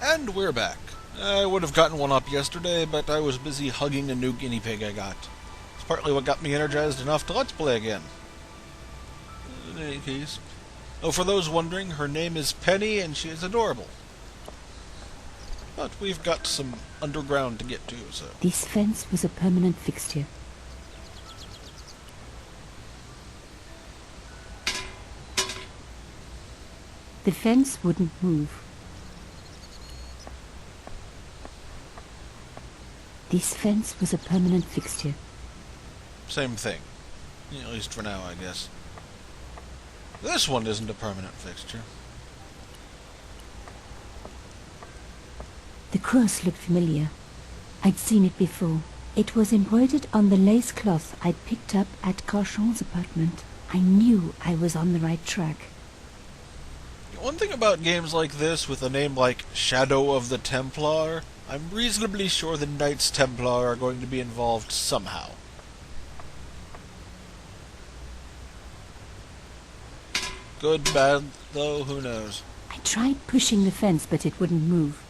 And we're back. I would have gotten one up yesterday, but I was busy hugging a new guinea pig I got. It's partly what got me energized enough to let's play again. In any case. Oh, for those wondering, her name is Penny and she is adorable. But we've got some underground to get to, so... This fence was a permanent fixture. The fence wouldn't move. This fence was a permanent fixture. Same thing. At least for now, I guess. This one isn't a permanent fixture. The cross looked familiar. I'd seen it before. It was embroidered on the lace cloth I'd picked up at Carchon's apartment. I knew I was on the right track. One thing about games like this with a name like Shadow of the Templar, I'm reasonably sure the Knights Templar are going to be involved somehow. Good, bad, though, who knows? I tried pushing the fence, but it wouldn't move.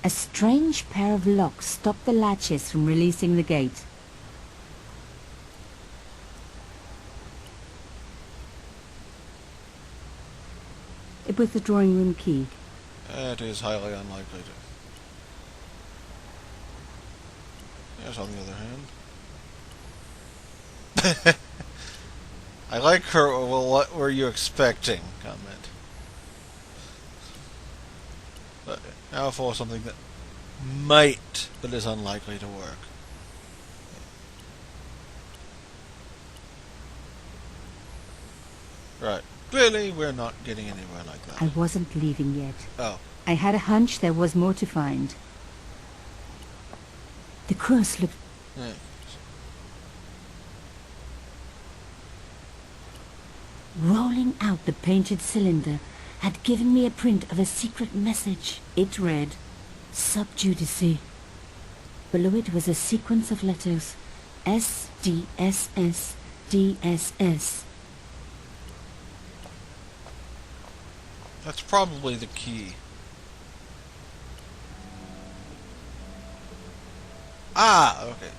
A strange pair of locks stopped the latches from releasing the gate. It was the drawing room key. That is highly unlikely to. Yes, on the other hand. I like her, well, what were you expecting comment. But now for something that might, but is unlikely to work. Right. Clearly, we're not getting anywhere like that. I wasn't leaving yet. Oh. I had a hunch there was more to find. The cross looked... Yeah. Rolling out the painted cylinder had given me a print of a secret message. It read, Sub Judice. Below it was a sequence of letters, S, D, S, S, D, S, S. That's probably the key. Ah, okay.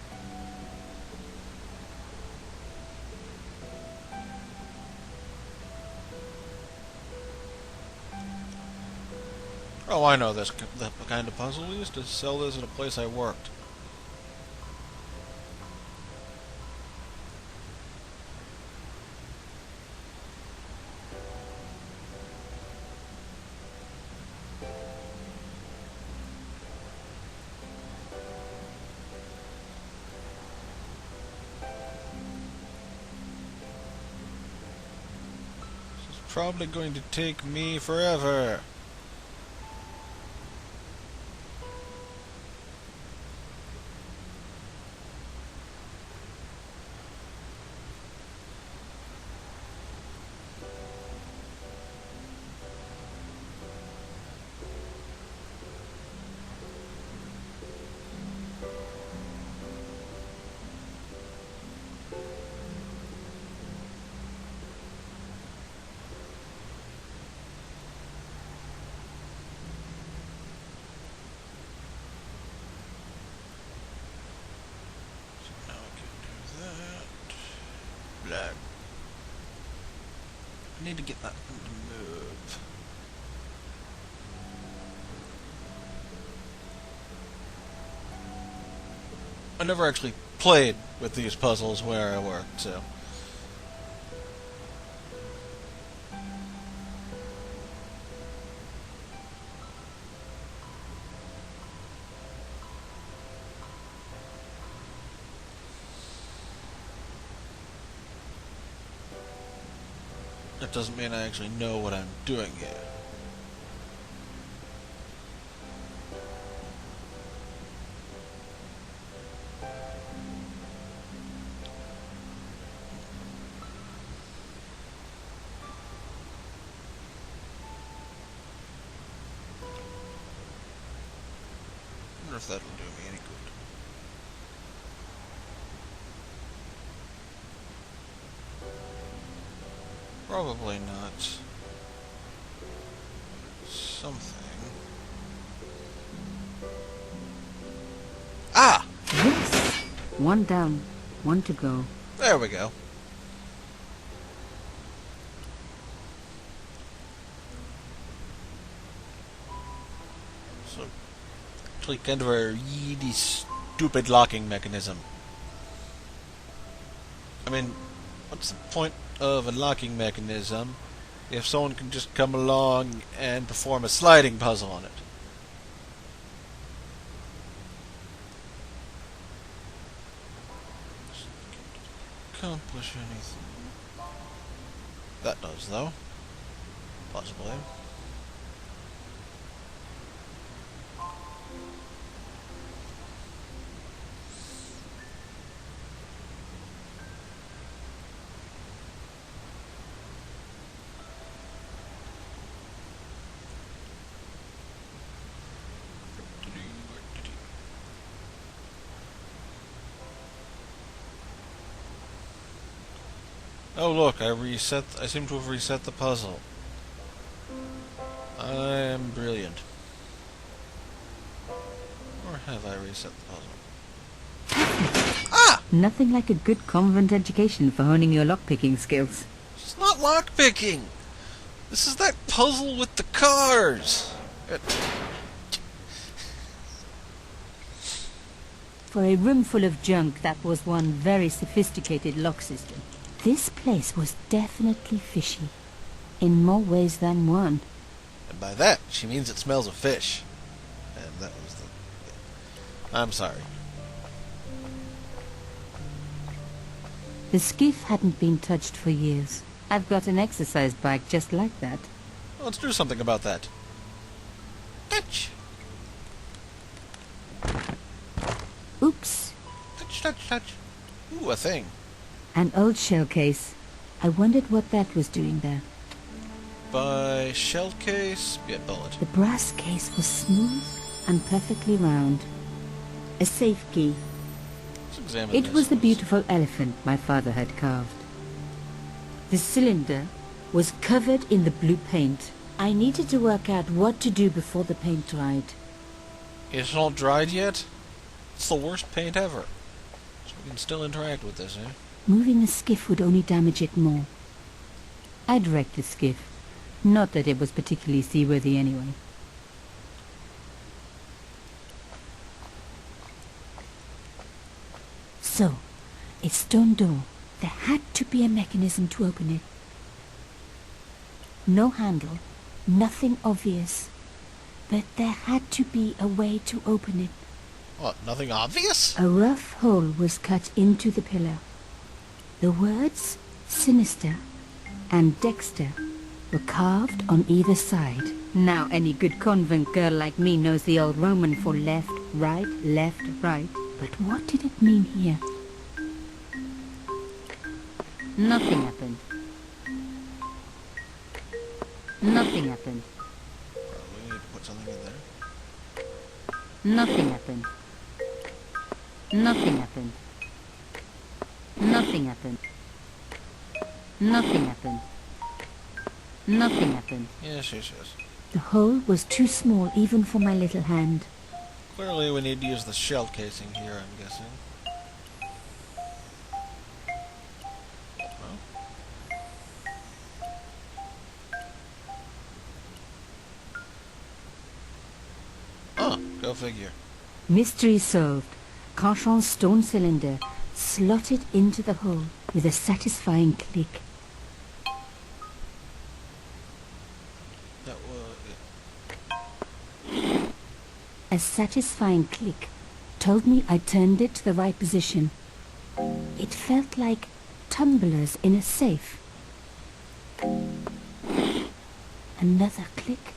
Oh, I know this. The kind of puzzle we used to sell this at a place I worked. This is probably going to take me forever. Now I can do that. Blah. I need to get that thing to move. I never actually played with these puzzles where I worked, so... That doesn't mean I actually know what I'm doing here. I wonder if that'll do me any good. Probably not. Something. One down, one to go. There we go. So, actually kind of a really stupid locking mechanism. I mean, what's the point of a locking mechanism if someone can just come along and perform a sliding puzzle on it? Accomplish anything. That does, though. Possibly. Oh look, I seem to have reset the puzzle. I'm brilliant. Or have I reset the puzzle? Ah! Nothing like a good convent education for honing your lockpicking skills. It's not lockpicking! This is that puzzle with the cars! For a room full of junk, that was one very sophisticated lock system. This place was definitely fishy, in more ways than one. And by that, she means it smells of fish. And that was the... I'm sorry. The skiff hadn't been touched for years. I've got an exercise bike just like that. Let's do something about that. Touch! Oops. Touch, touch, touch. Ooh, a thing. An old shell case. I wondered what that was doing there. By shell case, be a bullet. The brass case was smooth and perfectly round. A safe key. Let's examine It this. was the beautiful elephant my father had carved. The cylinder was covered in the blue paint. I needed to work out what to do before the paint dried. It's not dried yet? It's the worst paint ever. So we can still interact with this, eh? Moving the skiff would only damage it more. I'd wrecked the skiff. Not that it was particularly seaworthy anyway. So, a stone door. There had to be a mechanism to open it. No handle, nothing obvious. But there had to be a way to open it. What, nothing obvious? A rough hole was cut into the pillar. The words Sinister and Dexter were carved on either side. Now any good convent girl like me knows the old Roman for left, right. But what did it mean here? Nothing happened. Nothing happened. We need to put something in there. Nothing happened. Nothing happened. Nothing happened. Nothing happened. Nothing happened. Yes, yes, yes. The hole was too small even for my little hand. Clearly we need to use the shell casing here, I'm guessing. Go figure. Mystery solved. Carchon's stone cylinder slotted into the hole with a satisfying click. That was... A satisfying click told me I turned it to the right position. It felt like tumblers in a safe. Another click.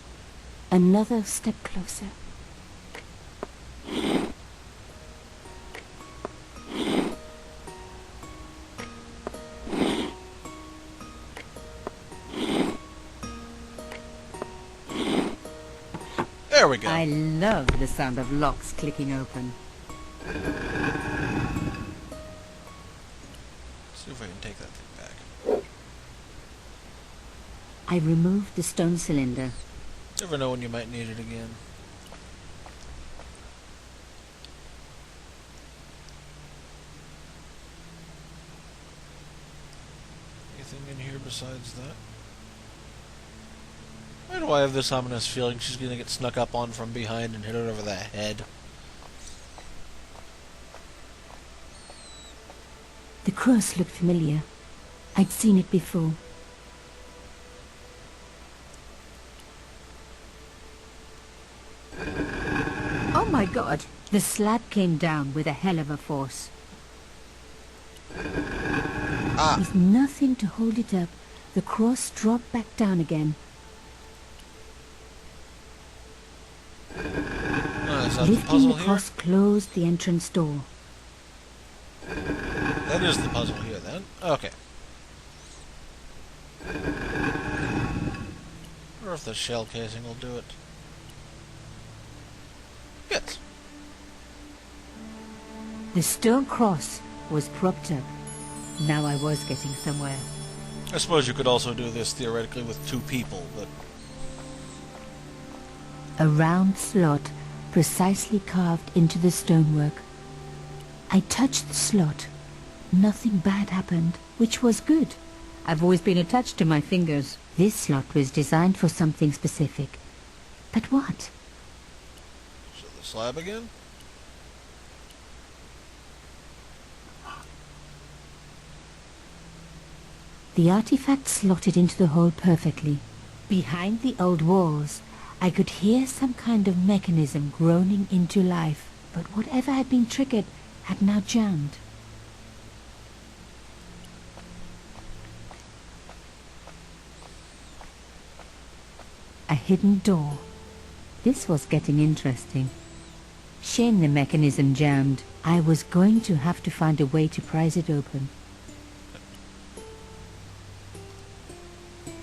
Another step closer. There we go. I love the sound of locks clicking open. Let's see if I can take that thing back. I removed the stone cylinder. Never know when you might need it again. besides that? Why do I have this ominous feeling she's gonna get snuck up on from behind and hit her over the head? The cross looked familiar. I'd seen it before. Oh my God! The slab came down with a hell of a force. With nothing to hold it up, the cross dropped back down again. Is that the Lifting puzzle the here? cross closed the entrance door. That is the puzzle here, then. Okay. Or if the shell casing will do it. Yes. The stone cross was propped up. Now I was getting somewhere. I suppose you could also do this theoretically with two people, but... A round slot precisely carved into the stonework. I touched the slot. Nothing bad happened, which was good. I've always been attached to my fingers. This slot was designed for something specific. But what? So the slab again? The artifact slotted into the hole perfectly. Behind the old walls, I could hear some kind of mechanism groaning into life, but whatever had been triggered had now jammed. A hidden door. This was getting interesting. Shame the mechanism jammed. I was going to have to find a way to prise it open.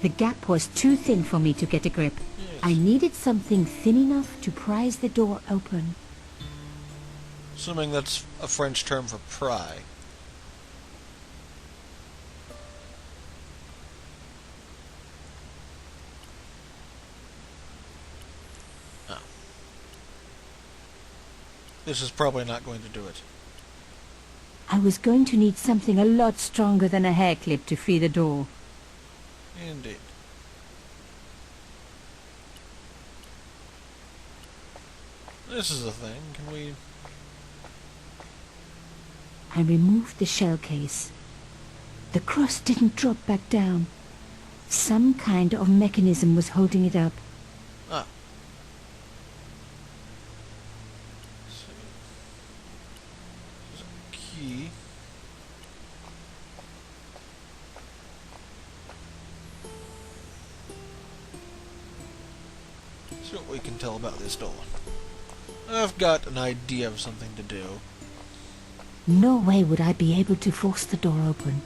The gap was too thin for me to get a grip. Yes. I needed something thin enough to prise the door open. Assuming that's a French term for pry. Oh. This is probably not going to do it. I was going to need something a lot stronger than a hair clip to free the door. Indeed. This is a thing. Can we... I removed the shell case. The cross didn't drop back down. Some kind of mechanism was holding it up. Ah. Let's see. There's a key. See what we can tell about this door. I've got an idea of something to do. No way would I be able to force the door open.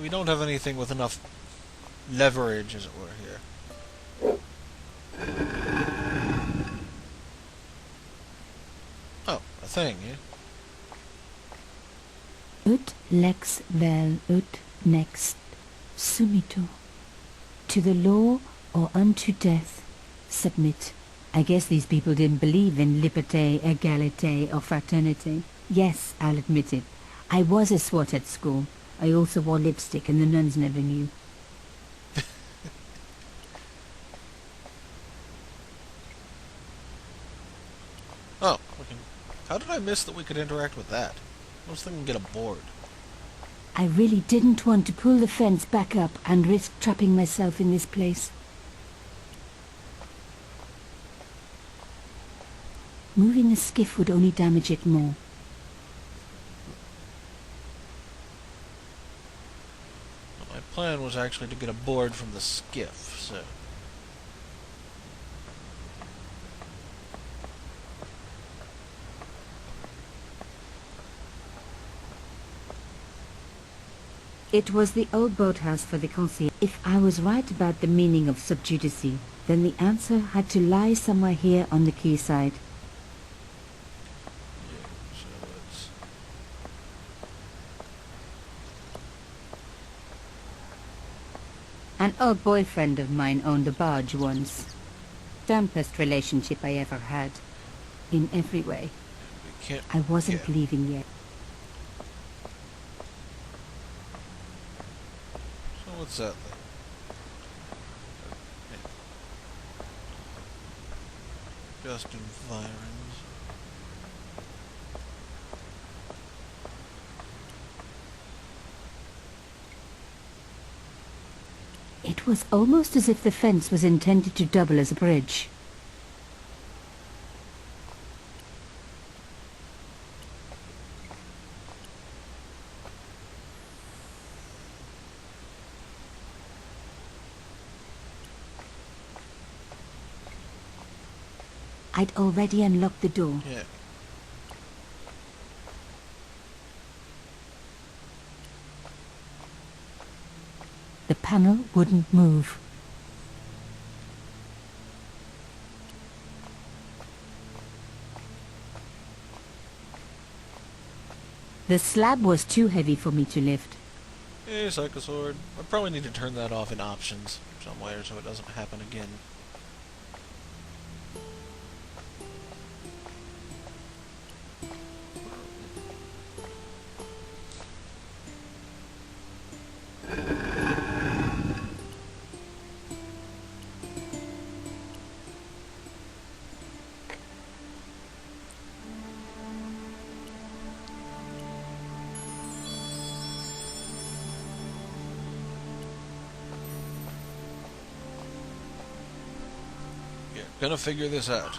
We don't have anything with enough leverage, as it were, here. Oh, a thing, yeah? Ut lex vel ut next sumito. To the law or unto death, submit. I guess these people didn't believe in liberté, égalité, or fraternité. Yes, I'll admit it. I was a swot at school. I also wore lipstick and the nuns never knew. Oh, we can... How did I miss that we could interact with that? I was thinking get a board. I really didn't want to pull the fence back up and risk trapping myself in this place. Moving the skiff would only damage it more. My plan was actually to get a board from the skiff, so... It was the old boathouse for the concierge. If I was right about the meaning of subjudice, then the answer had to lie somewhere here on the quayside. Yeah, so let's... An old boyfriend of mine owned a barge once. Dampest relationship I ever had. In every way. We can't... I wasn't yeah. leaving yet. So what's that thing? Just environs. It was almost as if the fence was intended to double as a bridge. I'd already unlocked the door. Yeah. The panel wouldn't move. The slab was too heavy for me to lift. Hey, Psycho Sword. I probably need to turn that off in options somewhere so it doesn't happen again. Yeah, gonna figure this out.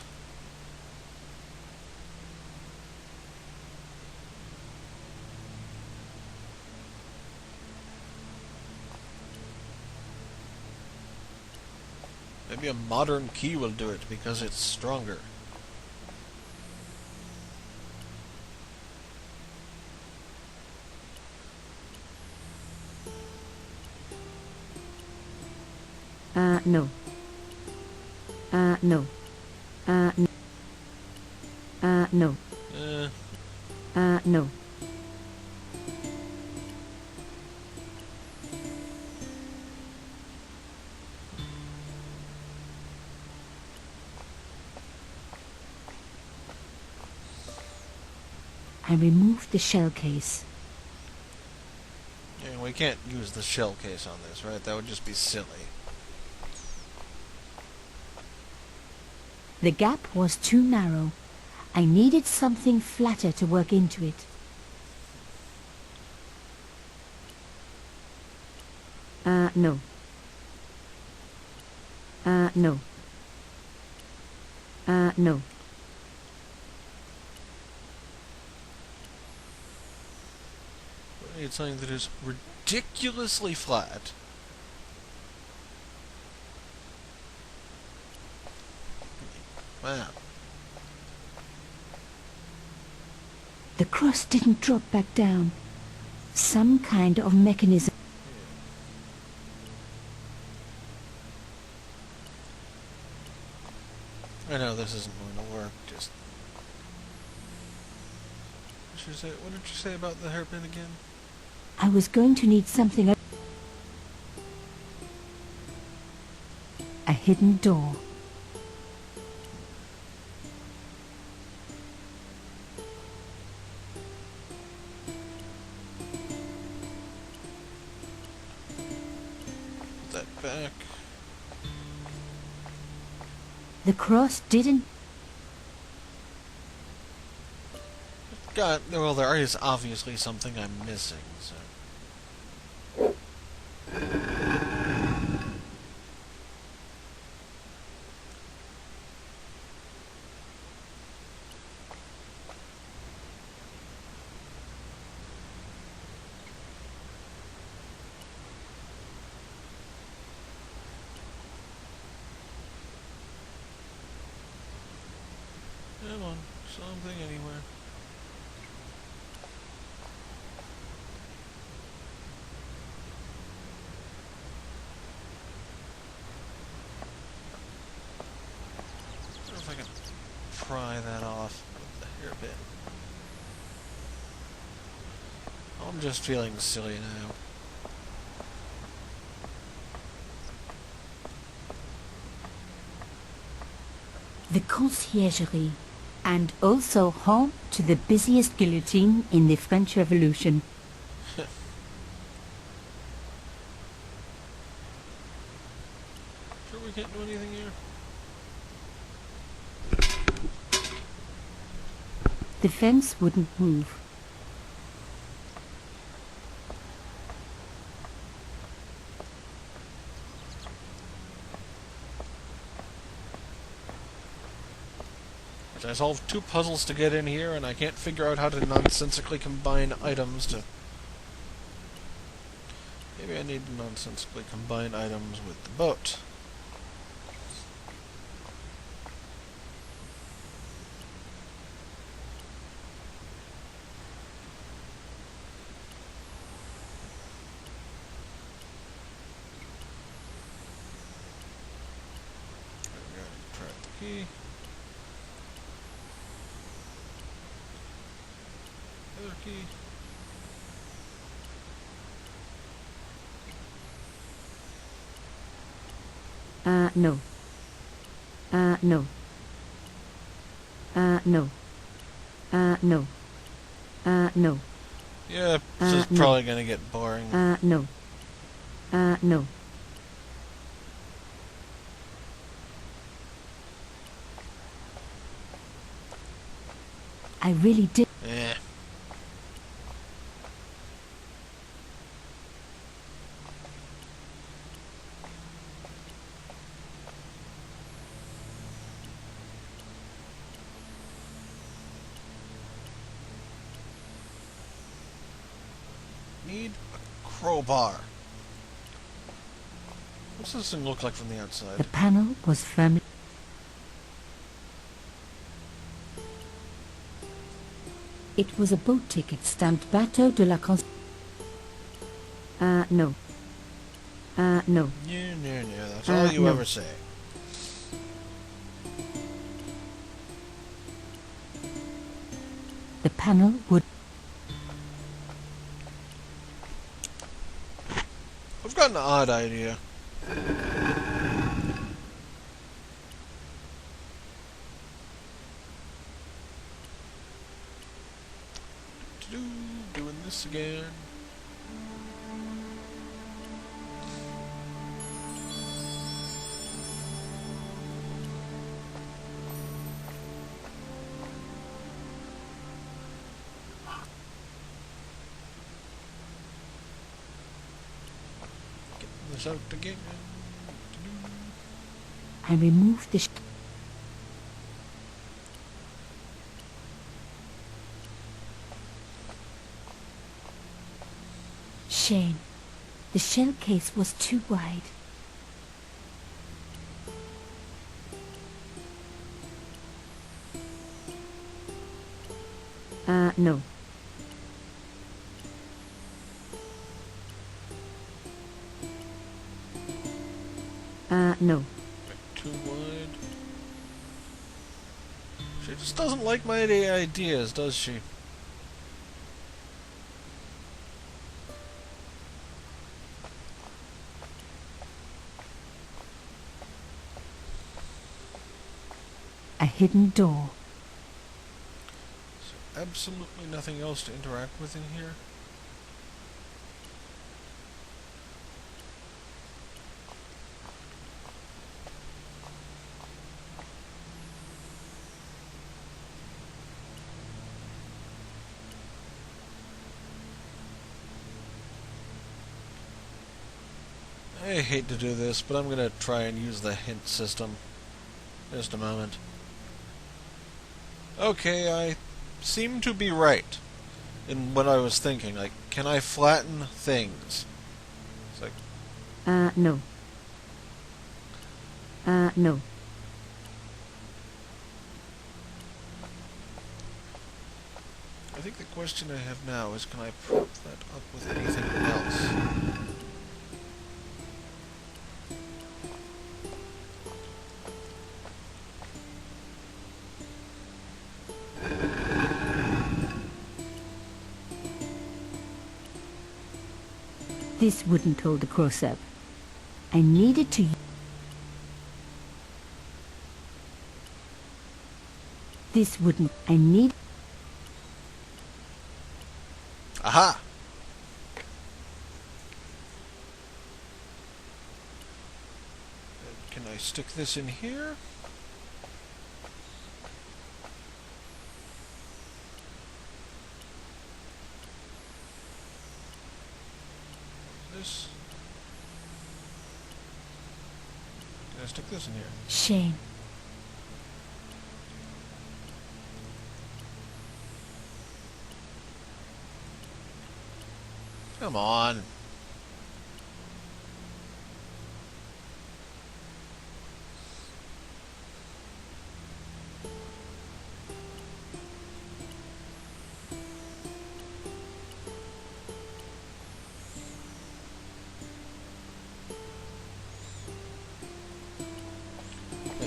Maybe a modern key will do it because it's stronger. No. No. No. No. No. I removed the shell case. Yeah, we can't use the shell case on this, right? That would just be silly. The gap was too narrow. I needed something flatter to work into it. No. No. No. We need something that is ridiculously flat. Wow. The cross didn't drop back down. Some kind of mechanism. I know this isn't going to work, just... What did you say about the hairpin again? I was going to need something. A hidden door. Put that back. The cross didn't. God, well, there is obviously something I'm missing, so... Come on, something anywhere. I wonder if I can pry that off with the hairpin. I'm just feeling silly now. The conciergerie. And also home to the busiest guillotine in the French Revolution. Sure we can't do anything here? The fence wouldn't move. I solved 2 puzzles to get in here, and I can't figure out how to nonsensically combine items to... Maybe I need to nonsensically combine items with the boat. Try the key. Other key. No. No. No. No. No. Yeah, this is no. probably gonna get boring. No. No. I really did. Eh. Need a crowbar. What's this thing look like from the The outside? panel was firmly... It was a boat ticket stamped Bateau de la Const... no. No. No, that's all you no. ever say. The panel would... I've got an odd idea. Doing this again. Getting this out again. I removed the... Shame. The shell case was too wide. No. No. Too wide. She just doesn't like my ideas, does she? A hidden door. Is there absolutely nothing else to interact with in here? I hate to do this, but I'm gonna try and use the hint system. Just a moment. Okay, I seem to be right in what I was thinking. Like, can I flatten things? It's like, No. No. I think the question I have now is, can I prop that up with anything else? This wouldn't hold the close-up. I needed to... This wouldn't. I need... Aha! Can I stick this in here? This. Can I stick this in here? Shame. Come on.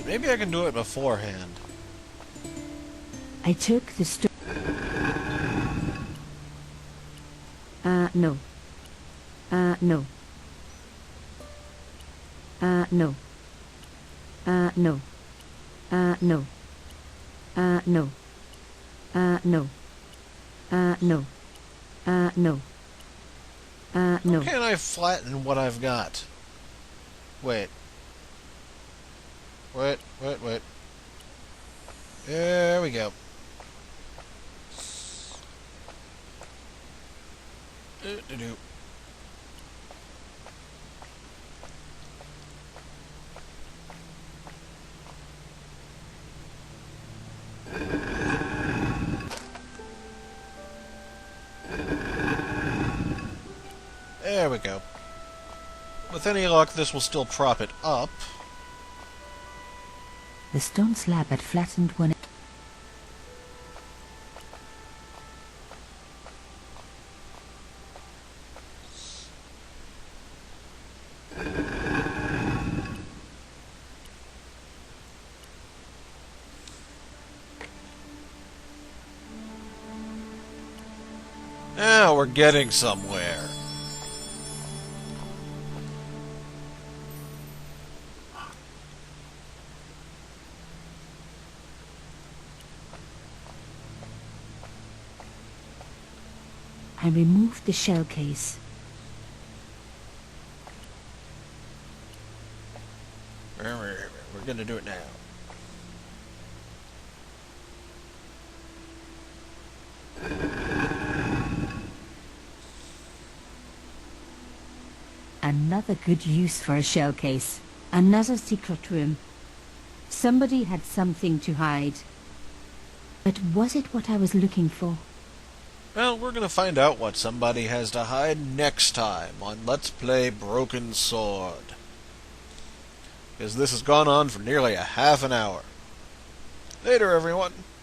Maybe I can do it beforehand. I took the no. No. No. No. No. No. No. No. No. No. No. How can I flatten what I've got? Wait. Wait. There we go. Do-do-do. There we go. With any luck, this will still prop it up. The stone slab had flattened when... Now we're getting somewhere. I removed the shell case. We're gonna do it now. Another good use for a shell case. Another secret room. Somebody had something to hide. But was it what I was looking for? Well, we're gonna find out what somebody has to hide next time on Let's Play Broken Sword. Because this has gone on for nearly a half an hour. Later, everyone.